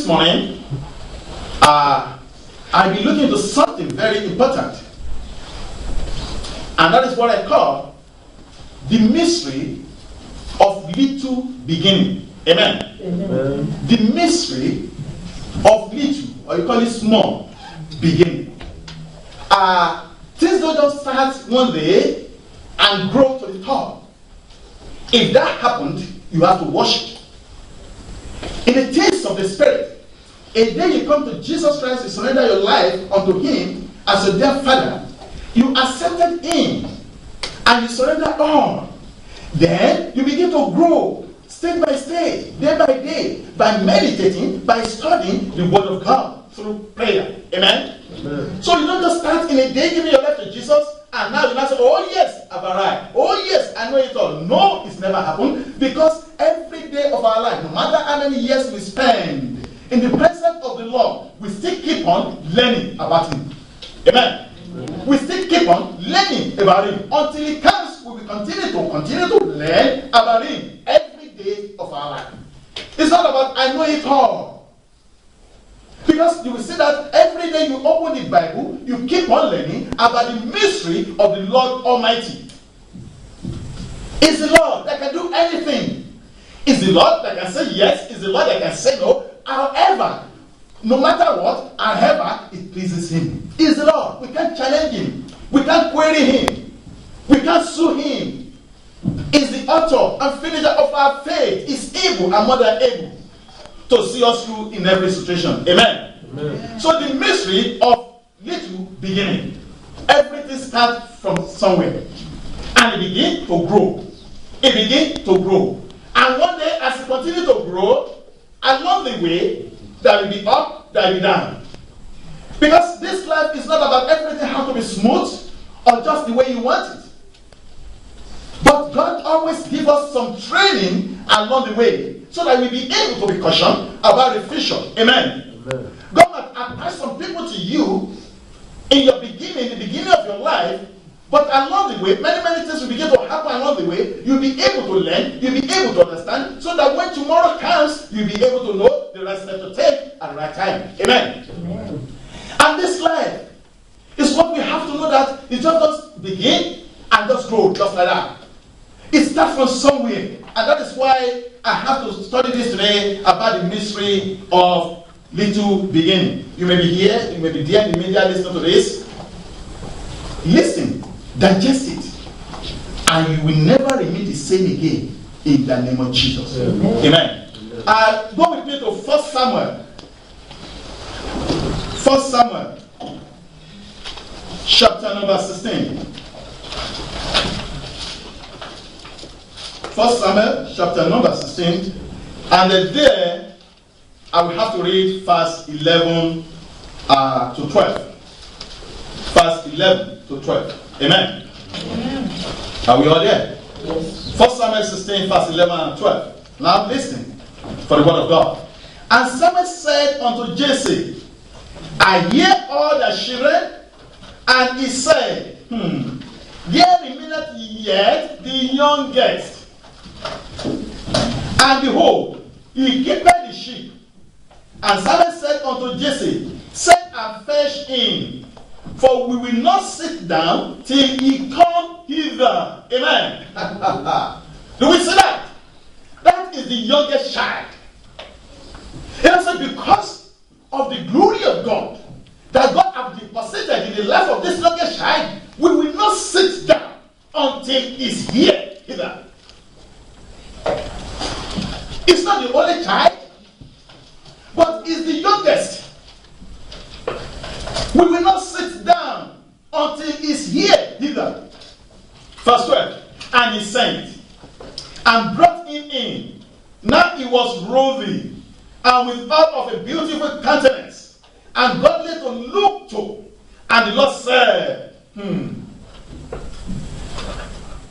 morning, I'll be looking into something very important. And that is what I call the mystery of little beginning. Amen. Amen. The mystery of little, or you call it small, beginning. Things don't just start one day and grow to the top. If that happened, you have to wash it. In the taste of the Spirit, a day you come to Jesus Christ, you surrender your life unto Him as your dear Father, you accepted Him and you surrender all. Then you begin to grow stage by stage, day by day, by meditating, by studying the Word of God through prayer. Amen? Amen. So you don't just start in a day giving your life to Jesus and now you now say, oh yes, I've arrived. Oh yes, I know it all. No, it's never happened, because every day of our life, no matter how many years we spend in the presence of the Lord, we still keep on learning about Him. Amen. Amen. We still keep on learning about Him until He comes. We will continue to learn about Him every day of our life. It's not about I know it all. Because you will see that every day you open the Bible, you keep on learning about the mystery of the Lord Almighty. It's the Lord that can do anything. It's the Lord that can say yes. It's the Lord that can say no. However, no matter what, however, it pleases Him. It's the Lord. We can't challenge Him. We can't query Him. We can't sue Him. He's the author and finisher of our faith. He's able and more than able to see us through in every situation. Amen. Amen. So the mystery of little beginning. Everything starts from somewhere. And it begins to grow. It begins to grow. And one day, as it continues to grow, along the way, there will be up, there will be down. Because this life is not about everything has to be smooth or just the way you want it. But God always gives us some training along the way so that we'll be able to be cautioned about the future. Amen. Amen. God might attach some people to you in your beginning, the beginning of your life, but along the way, many things will begin to happen along the way. You'll be able to learn, you'll be able to understand, so that when tomorrow comes, you'll be able to know the right step to take at the right time. Amen. Amen. And this life is what we have to know, that it just begin and just grow just like that. It starts from somewhere. And that is why I have to study this today about the mystery of little beginning. You may be here, you may be there in the media listening to this. Listen, digest it, and you will never remain the same again in the name of Jesus. Amen. Amen. Go with me to 1 Samuel. 1 Samuel, chapter number 16. 1 Samuel, chapter number 16. And there, I will have to read verse 11 to 12. Verse 11 to 12. Amen. Amen. Are we all there? Yes. 1 Samuel 16, verse 11 and 12. Now listen for the word of God. And Samuel said unto Jesse, I hear all that she read. And he said, there remaineth yet the youngest. And behold, he keepeth the sheep. And Samuel said unto Jesse, send and fetch him, for we will not sit down till he come hither. Amen. Do we see that? That is the youngest child. And so because of the glory of God that God has deposited in the life of this youngest child, we will not sit down until he's here hither. It's not the only child, but it's the youngest. We will not sit down until he's here hither. Verse 12. And he sent and brought him in. Now he was rosy and without of a beautiful countenance and godly to look to. And the Lord said,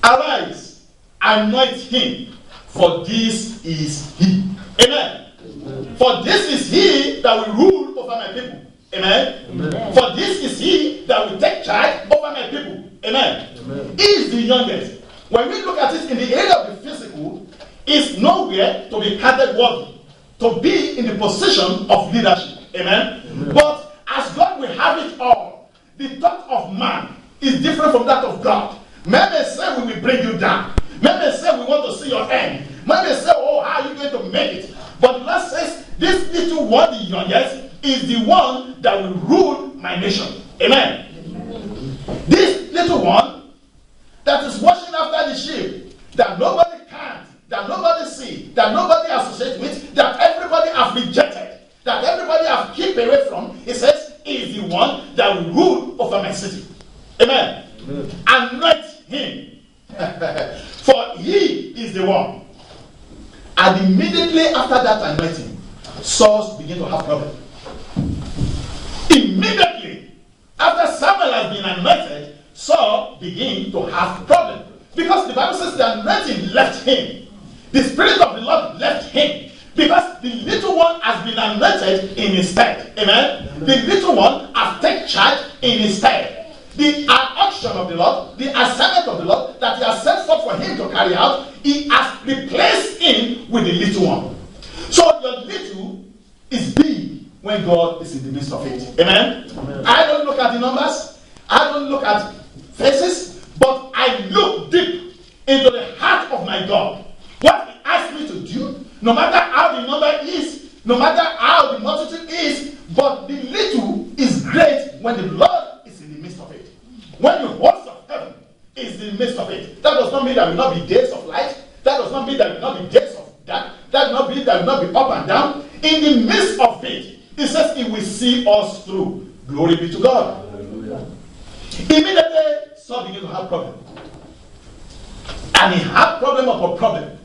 arise, anoint him, for this is he. Amen. Amen. For this is he that will rule over my people. Amen. Amen. For this is he that will take charge over my people. Amen. Amen. He is the youngest. When we look at it in the area of the physical, is nowhere to be counted worthy. to be in the position of leadership. Amen? Amen. But as God will have it all, the thought of man is different from that of God. Men may say we will bring you down. Men may say we want to see your end. Men may say, oh, how are you going to make it? But the Lord says, this little one, the youngest, is the one that will rule my nation. Amen. Amen. This little one that is watching after the sheep, that nobody can, that nobody see, that nobody associates with, that everybody have rejected, that everybody have kept away from, it says, is the one that will rule over my city. Amen. Amen. Anoint him. For he is the one. And immediately after that anointing, Saul began to have problem. Immediately after Samuel has been anointed, Saul began to have problem. Because the Bible says the anointing left him. The Spirit of the Lord left him. Because the little one has been anointed in his stead. Amen? Amen. The little one has taken charge in his stead. The action of the Lord, the assignment of the Lord that he has set forth for him to carry out, he has replaced him with the little one. So your little is big when God is in the midst of it. Amen? Amen. I don't look at the numbers. I don't look at faces. But I look deep into the heart of my God. What he asked me to do, no matter how the number is, no matter how the multitude is, but the little is great when the Lord is in the midst of it. When the host of heaven is in the midst of it. That does not mean there will not be days of light. That does not mean there will not be days of dark. That does not mean there will not be up and down. In the midst of it, it says it will see us through. Glory be to God. Hallelujah. Immediately, Saul began to have problem. And he had problem upon problem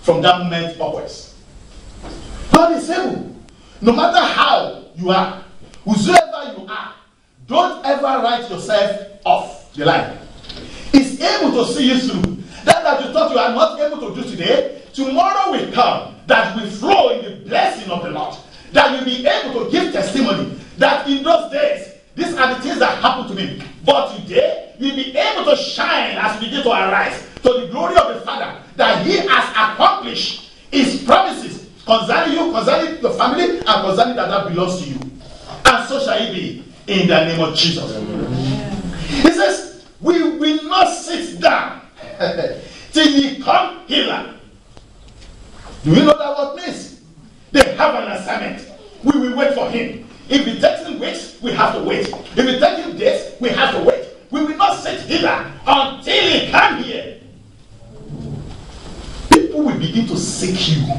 from that moment upwards. God is able. No matter how you are, whosoever you are, don't ever write yourself off the line. He's able to see you through. That you thought you are not able to do today, tomorrow will come that will flow in the blessing of the Lord. That you'll be able to give testimony that in those days, these are the things that happened to me. But today, you'll be able to shine as we begin to arise to the glory of the Father, that he has accomplished his promises concerning you, concerning the family, and concerning that belongs to you. And so shall it be in the name of Jesus. He says, we will not sit down till he come hither. Do you know that what means? They have an assignment. We will wait for him. If it takes him weeks, we have to wait. If it takes him days, we have to wait. We will not sit hither until he come here. People will begin to seek you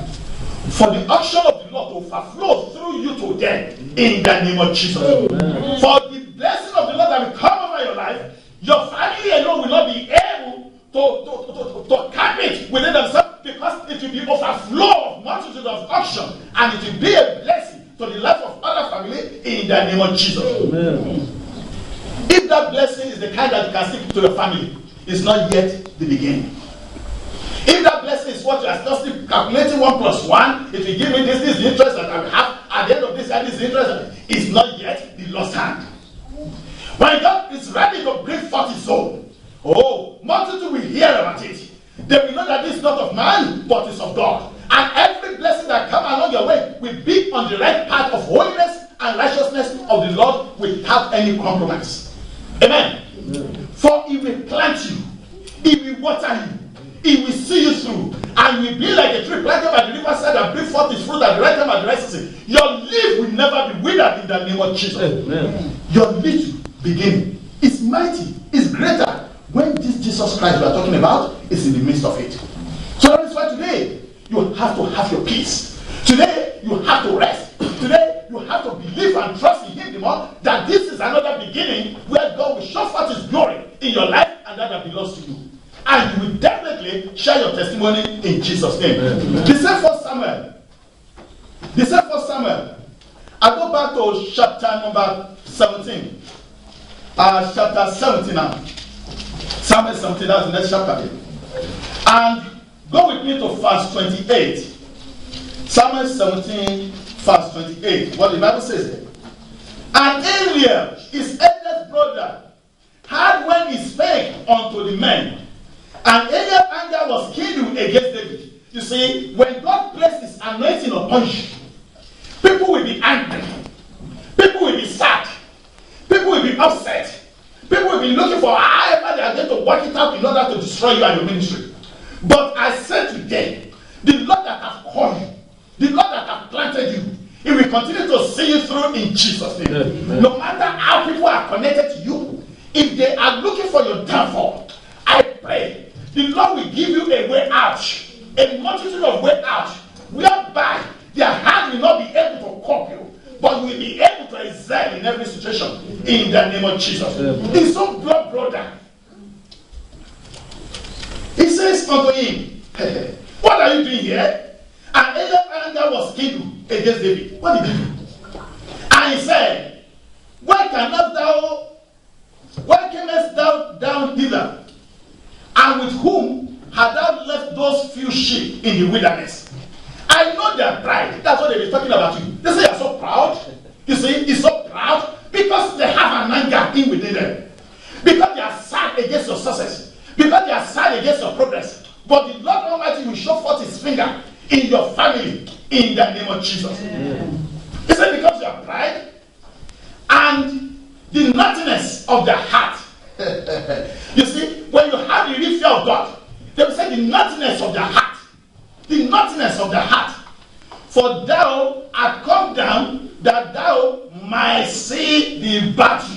for the action of the Lord to overflow through you to them in the name of Jesus. Amen. For the blessing of the Lord that will come over your life, your family alone will not be able to carry it within themselves, because it will be overflow of multitude of action, and it will be a blessing to the life of other family in the name of Jesus. Amen. If that blessing is the kind that you can stick to your family, it's not yet the beginning. If that blessing is what you are just calculating 1 + 1, it will give me this is the interest that I will have at the end of this, and this is the interest, it's not yet the lost hand. When God is ready to bring forth his own, oh, multitude will hear about it. They will know that this is not of man, but it's of God. And every blessing that comes along your way will be on the right path of holiness and righteousness of the Lord without any compromise. Amen. Amen. For he will plant you, he will water you, he will see you through, and you will be like a tree planted by the riverside that bring forth its fruit at the right time at the right season. Your leaf will never be withered in the name of Jesus. Amen. Your little beginning is mighty, is greater when this Jesus Christ we are talking about is in the midst of it. So that is why today you have to have your peace. Today you have to rest. Today you have to believe and trust in him the more, that this is another beginning where God will show forth his glory in your life, and that belongs to you. And you will definitely share your testimony in Jesus' name. Amen. The same for Samuel. The same for Samuel. I go back to chapter number 17. Chapter 17 now. Samuel 17, that's the next chapter. And go with me to verse 28. Samuel 17, verse 28. What the Bible says there. And Eliab, his eldest brother, heard when he spake unto the men. And Eliab's anger was kindled against David, You see, when God places His anointing upon you, people will be angry. People will be sad. People will be upset. People will be looking for however they are going to work it out in order to destroy you and your ministry. But I say today, the Lord that has called you, the Lord that has planted you, He will continue to see you through in Jesus' name. Amen. No matter how people are connected to you, if they are looking for your downfall, I pray the Lord will give you a way out, a multitude of way out, whereby their hand will not be able to cope you, but will be able to excel in every situation in the name of Jesus. His own blood brother, he says unto him, what are you doing here? And anger was kindled against David. What did he do? And he said, why camest thou down hither? And with whom had thou left those few sheep in the wilderness? I know their pride. That's what they've been talking about you. They say you're so proud. You see, he's so proud because they have an anger in within them. Because they are sad against your success. Because they are sad against your progress. But the Lord Almighty will show forth His finger in your family in the name of Jesus. He said because you are pride and the naughtiness of the heart. You see, when you have the real fear of God, they will say the naughtiness of the heart. The naughtiness of the heart. For thou art come down that thou might see the battle.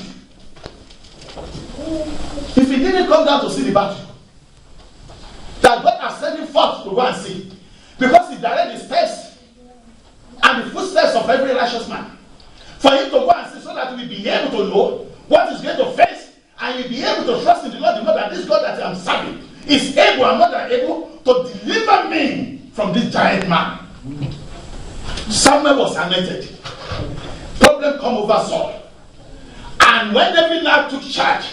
If he didn't come down to see the battle, that God has sent him forth to go and see. Because he directed the steps and the footsteps of every righteous man. For him to go and see so that we be able to know what is going to face and you'll be able to trust in the Lord, to know that this God that I'm serving is able and more than able to deliver me from this giant man. Samuel was anointed. Problem come over Saul. And when David now took charge,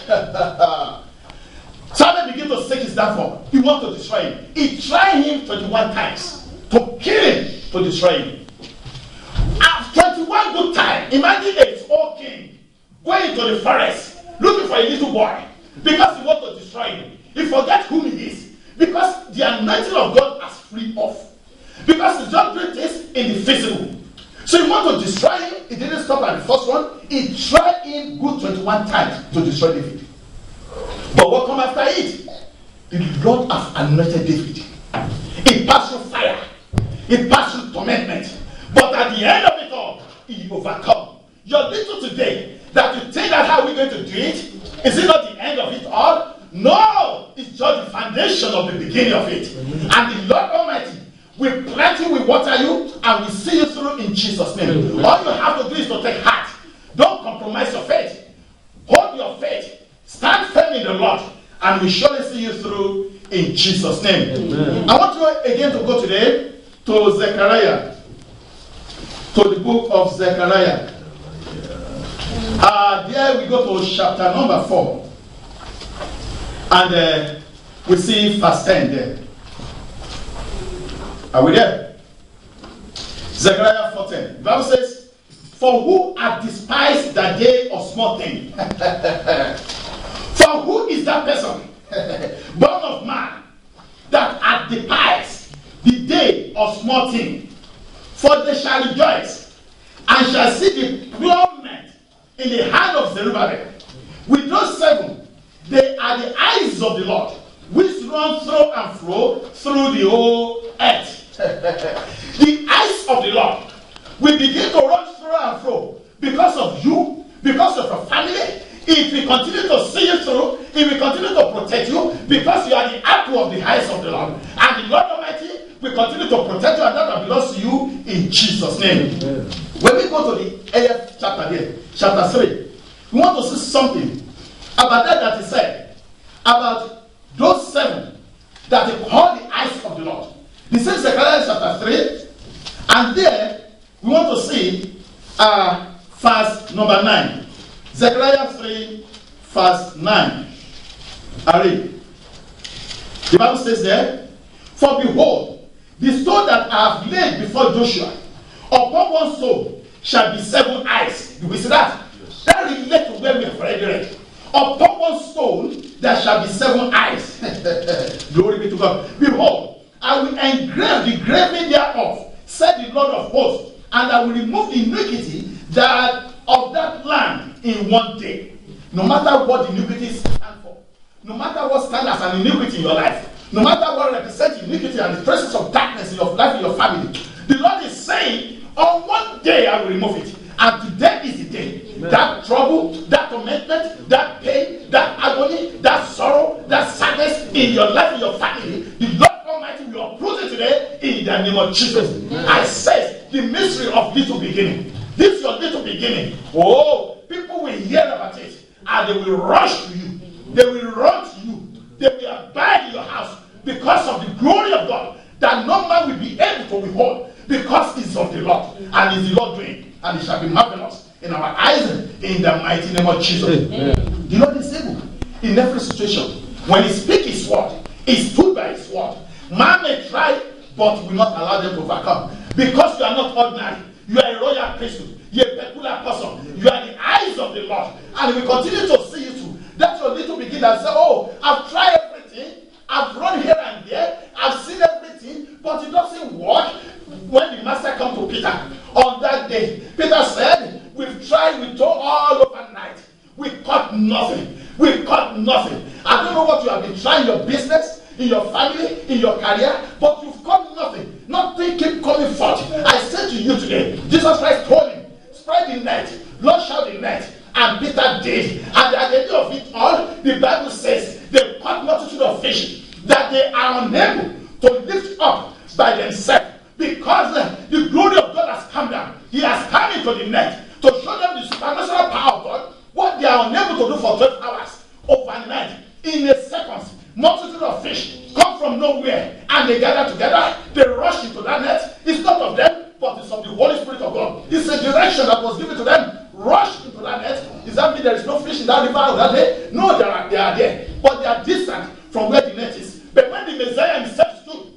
Samuel began to seek his downfall. He wanted to destroy him. He tried him 21 times to kill him, to destroy him. After 21 good times, imagine a small king going to the forest looking for a little boy because he wants to destroy him. He forgets whom he is because the anointing of God has freed off. Because he just doing this in the physical. So he wanted to destroy him. He didn't stop at the first one. He tried him good 21 times to destroy David. But what come after it? The Lord has anointed David. He passed through fire. He passed through torment. But at the end of it all, he overcome. Your little today, that you think that how we're going to do it, is it not the end of it all? No! It's just the foundation of the beginning of it. And the Lord Almighty will plant you, will water you, and will see you through in Jesus' name. All you have to do is to take heart. Don't compromise your faith. Hold your faith. Stand firm in the Lord, and we surely see you through in Jesus' name. Amen. I want you again to go today to Zechariah, to the book of Zechariah. There we go to chapter number 4, and we see verse 10 there. Are we there? Zechariah 4:10. The Bible says, for who hath despised the day of small thing? For who is that person, born of man, that hath despised the day of small thing? For they shall rejoice, and shall see the plummet in the hand of Zerubbabel. With those 7, they are the eyes of the Lord, which run through and fro through the whole earth. The eyes of the Lord will begin to run through and fro because of you, because of your family. If we continue to see you through, if we continue to protect you, because you are the apple of the eyes of the Lord. And the Lord Almighty will continue to protect you, and that belongs to you in Jesus' name. Amen. When we go to the 8th chapter there, chapter 3, we want to see something about that is said, about those 7 that they call the eyes of the Lord. This is Zechariah chapter 3, and there we want to see verse number 9. Zechariah 3, verse 9. I read. The Bible says there, for behold, the stone that I have laid before Joshua, upon one stone shall be 7 eyes. Do we see that? Yes. That relates to where we have already read. Upon one stone there shall be 7 eyes. Glory be to God. Behold, I I will engrave the graving thereof, said the Lord of hosts, and I will remove the iniquity that of that land in one day. No matter what the iniquity stand for, no matter what stands as an iniquity in your life, no matter what represents iniquity and the presence of darkness in your life, in your family, the Lord is saying, on one day I will remove it. And today is the day. Amen. That trouble, that torment, that pain, that agony, that sorrow, that sadness in your life, in your family, the Lord Almighty will uproot it today in the name of Jesus. Amen. I say the mystery of little beginning. This is your little beginning. Oh, people will hear about it and they will rush to you. They will run to you. They will abide in your house because of the glory of God that no man will be able to withhold, because it's of the Lord and it's the Lord doing, and it shall be marvelous in our eyes in the mighty name of Jesus. Amen. The Lord is able in every situation. When He speaks His word, He's stood by His word. Man may try, but will not allow them to overcome, because you are not ordinary. You are a royal priesthood. You are a peculiar person. You are the eyes of the Lord, and He will continue to see you through. That's your little beginning and say, oh, I've tried everything. I've run here and there. I've seen everything, but it doesn't work. When the master come to Peter on that day, Peter said, we've tried, we told all overnight. We caught nothing. We caught nothing. I don't know what you have been trying in your business, in your family, in your career, but you've caught nothing. Nothing keep coming forth. I said to you today, Jesus Christ told him, spread the net, launch out the net. And Peter did. And at the end of it all, the Bible says they caught multitude of fish that they are unable to lift up by themselves, because the glory of God has come down. He has come into the net to show them the supernatural power of God, what they are unable to do for 12 hours overnight. In a second, multitude of fish come from nowhere and they gather together. They rush into that net. It's not of them, but it's of the Holy Spirit of God. It's a direction that was given to them. Rush into that net. Does that mean there is no fish in that river on that day? No, they are there, but they are distant from where the net is. But when the Messiah himself stood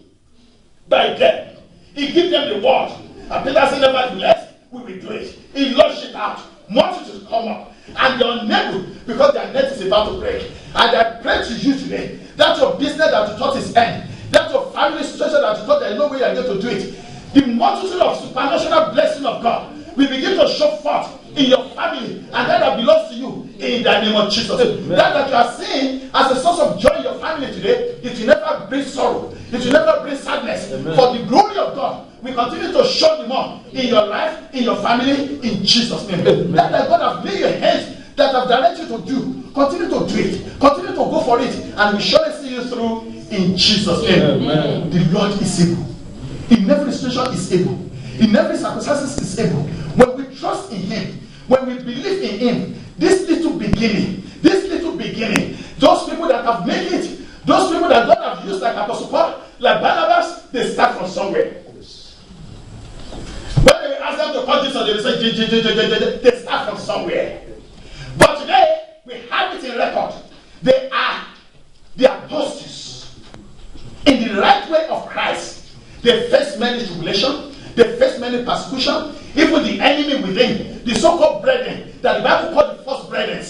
by them, he gave them the word. And Peter said, nevertheless, we will do it. He launched it out. Multitudes come up. And they're unable, because their net is about to break. And I pray to you today, that your business that you thought is end, that your family situation that you thought there is no way you're going to do it, the multitude of supernatural blessing of God will begin to show forth in your family, and that belongs to you in the name of Jesus. That you are seeing as a source of joy in your family today, it will never bring sorrow, it will never bring sadness. Amen. For the glory of God, we continue to show them more in your life, in your family, in Jesus' name. Amen. That God has laid your hands, that have directed you to do, continue to do it, continue to go for it, and we surely see you through in Jesus' name. Amen. The Lord is able. In every situation is able. In every circumstances is able. When we trust in Him, when we believe in Him, this little beginning, those people that have made it, those people that God have used like Apostle Paul, like Barnabas, they start from somewhere. When they ask them to call Jesus, they say, they start from somewhere. But today, we have it in record. They are the apostles in the right way of Christ. They face many tribulation, they face many persecution, even the enemy within, the so-called brethren, that the Bible calls the false brethren,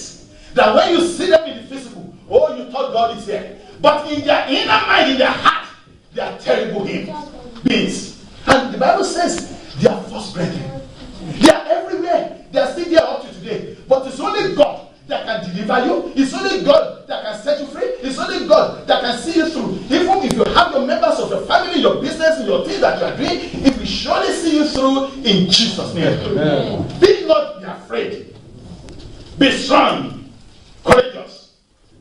that when you see them in the physical, oh, you thought God is there. But in their inner mind, in their heart, they are terrible beings. And the Bible says they are false brethren. They are everywhere. They are still there up to today. But it's only God that can deliver you. It's only God that can set you free. It's only God that can see you through. Even if you have your members of your family, your business, your things that you are doing, it will surely see you through in Jesus' name. Amen. Be not be afraid. Be strong, courageous.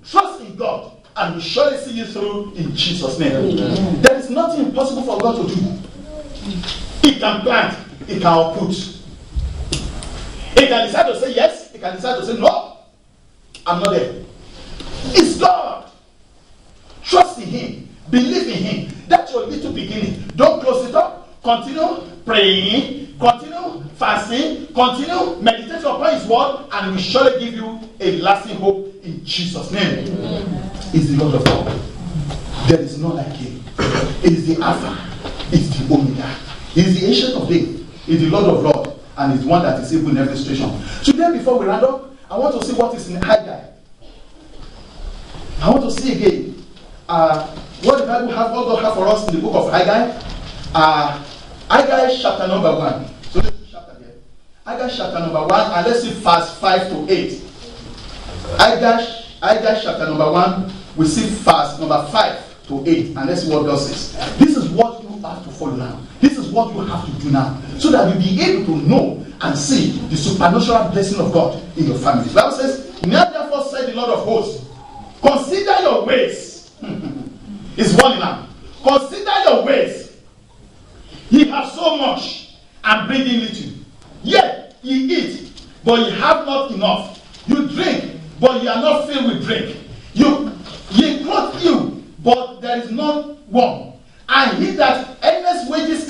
Trust in God, and we surely see you through in Jesus' name. Amen. There is nothing impossible for God to do. It can plant, it can uproot. It can decide to say yes, it can decide to say no. I'm not there. It's God. Trust in Him. Believe in Him. That's your little beginning. Don't close it up. Continue praying. Continue fasting. Continue meditating upon His word, and we surely give you a lasting hope in Jesus' name. Amen. It's the Lord of God. There is none like Him. It is the Alpha. It's the Omega. He is the Ancient of Days. He is the Lord of Lords, and is the one that is able in every situation. Today, before we round up, I want to see what is in Haggai. I want to see again what the Bible have, what God have for us in the book of Haggai. Haggai chapter number 1. So let's chapter here. Haggai chapter number 1, and let's see verse 5 to 8. Haggai chapter number 1, we see verse number 5 to 8, and let's see what God says. This is what you have to follow now. This is what you have to do now, so that you'll be able to know and see the supernatural blessing of God in your family. The Bible says, now therefore said the Lord of hosts, consider your ways. It's one now. Consider your ways. Ye have so much and bring in little. Yet ye eat, but ye have not enough. You drink, but ye are not filled with drink. Ye clothe you, but there is not warm. And he that earnest wages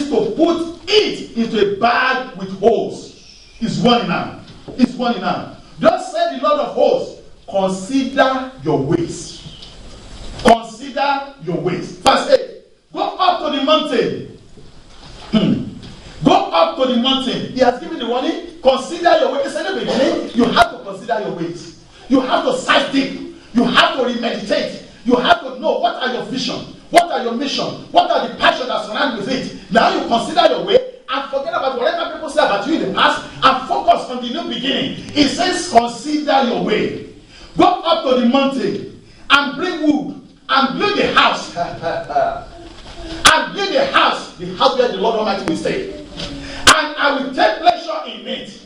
to put it into a bag with holes is one now. It's one now. Thus said the Lord of hosts, consider your ways. Consider your ways. Verse 8. Go up to the mountain. Go up to the mountain. He has given the warning. Consider your ways. In the beginning, you have to consider your ways. You have to sight deep. You have to remeditate. You have to know what are your vision, what are your mission, what are the passions that surround with it. Now you consider your way and forget about whatever people say about you in the past and focus on the new beginning. It says consider your way. Go up to the mountain and bring wood and build a house. And build a house, the house where the Lord Almighty will stay. And I will take pleasure in it.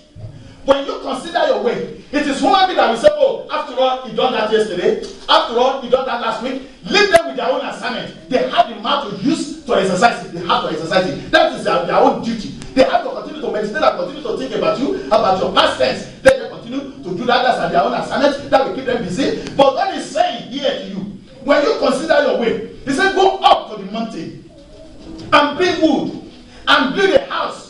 When you consider your way, it is human being that will say, oh, after all, he done that yesterday. After all, he done that last week. Leave them with their own assignment. They have the mouth to use to exercise it. They have to exercise it. That is their own duty. They have to continue to meditate and continue to think about you, about your past tense. Then they continue to do that as their own assignment. That will keep them busy. But God is saying here to you, when you consider your way, he said, go up to the mountain and bring wood and build a house.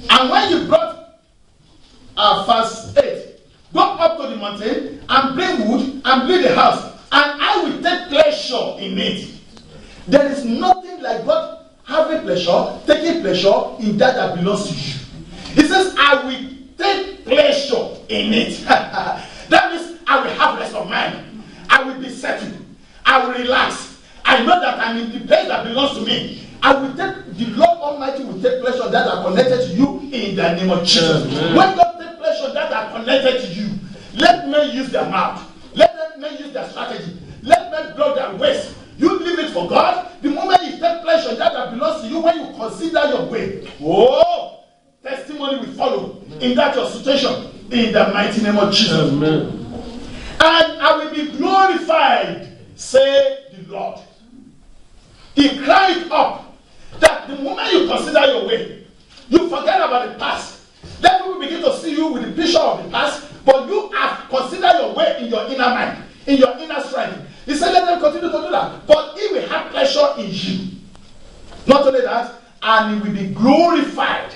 And when you brought verse 8, go up to the mountain and bring wood and build a house, and I will take pleasure in it. There is nothing like God having pleasure, taking pleasure in that belongs to you. He says, I will take pleasure in it. That means I will have rest of mind. I will be settled. I will relax. I know that I'm in the place that belongs to me. I will take, the Lord Almighty will take pleasure that are connected to you in the name of Jesus. When God takes pleasure that are connected to you, let men use their mouth. Let men use their strategy. Let men blow their ways. You leave it for God. The moment you take pleasure that belongs to you, when you consider your way, oh, testimony will follow in that your situation in the mighty name of Jesus. Amen. And I will be glorified, say the Lord. He cried up that the moment you consider your way, you forget about the past. Let people begin to see you with the picture of the past, but you have considered your way in your inner mind, in your inner strength. He said, let them continue to do that. But he will have pleasure in you. Not only that, and he will be glorified.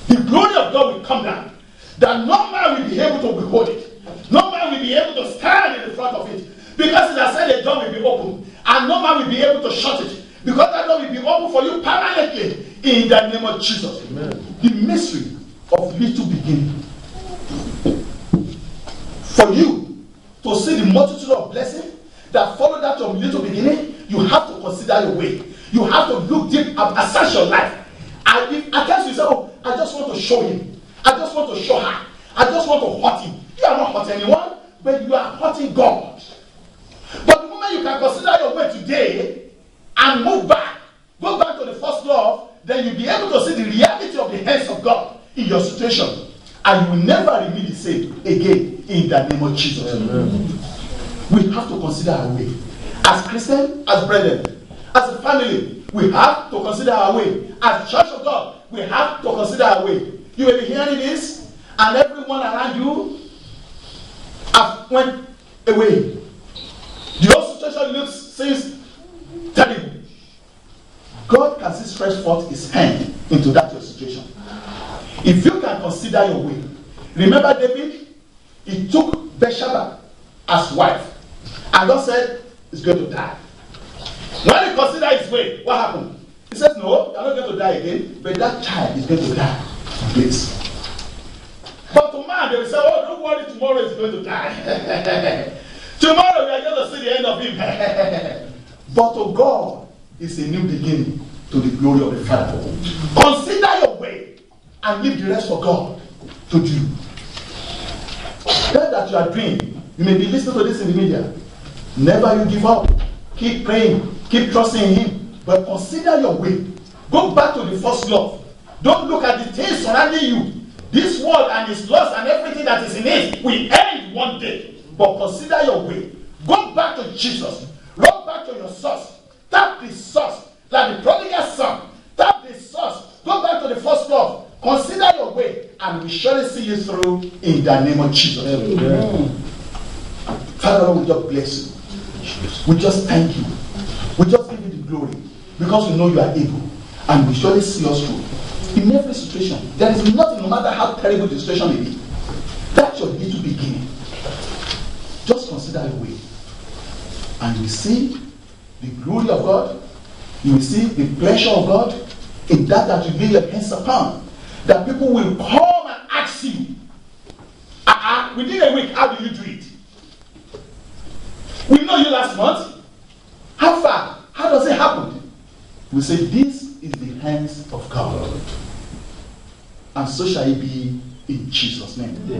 The glory of God will come down. That no man will be able to behold it. No man will be able to stand in the front of it. Because it has said the door will be open. And no man will be able to shut it. Because that door will be open for you permanently. In the name of Jesus. Amen. The mystery of little beginning. For you to see the multitude of blessings that follow that of little beginning, you have to consider your way. You have to look deep and assess your life. And if at times you say, oh, I just want to show him. I just want to show her. I just want to hurt him. You are not hurting anyone, but you are hurting God. But the moment you can consider your way today and move back, go back to the first love, then you'll be able to see the reality of the hands of God in your situation. And you will never remain the same again in the name of Jesus. Amen. We have to consider our way. As Christians, as brethren, as a family, we have to consider our way. As Church of God, we have to consider our way. You will be hearing this, and everyone around you have went away. The whole situation seems terrible. God can still stretch forth his hand into that your situation. If you can consider your way. Remember David? He took Bathsheba as wife. And God said, he's going to die. When he considered his way, what happened? He said, no, you're not going to die again, but that child is going to die. Please. man, they will say, oh, don't worry, tomorrow is going to die. Tomorrow we are going to see the end of him. But to God is a new beginning to the glory of the Father. Consider your way and leave the rest for God to do. That you are doing, you may be listening to this in the media. Never you give up. Keep praying. Keep trusting in Him. But consider your way. Go back to the first love. Don't look at the things surrounding you. This world and its loss and everything that is in it will end one day. But consider your way. Go back to Jesus. Run back to your source. Tap the source. Like the prodigal son. Tap the source. Go back to the first love. Consider your way. And we surely see you through in the name of Jesus. Amen. Father, we just bless you. We just thank you. We just give you the glory. Because we know you are able. And we surely see us through. In every situation. There is nothing, no matter how terrible the situation may be. That's your little beginning. Just consider your way. And you will see the glory of God. You will see the pleasure of God in that you lay your hands upon. That people will come and ask you, within a week, how do you do it? We know you last month. How far? How does it happen? We say, this is the hands of God. And so shall it be in Jesus' name.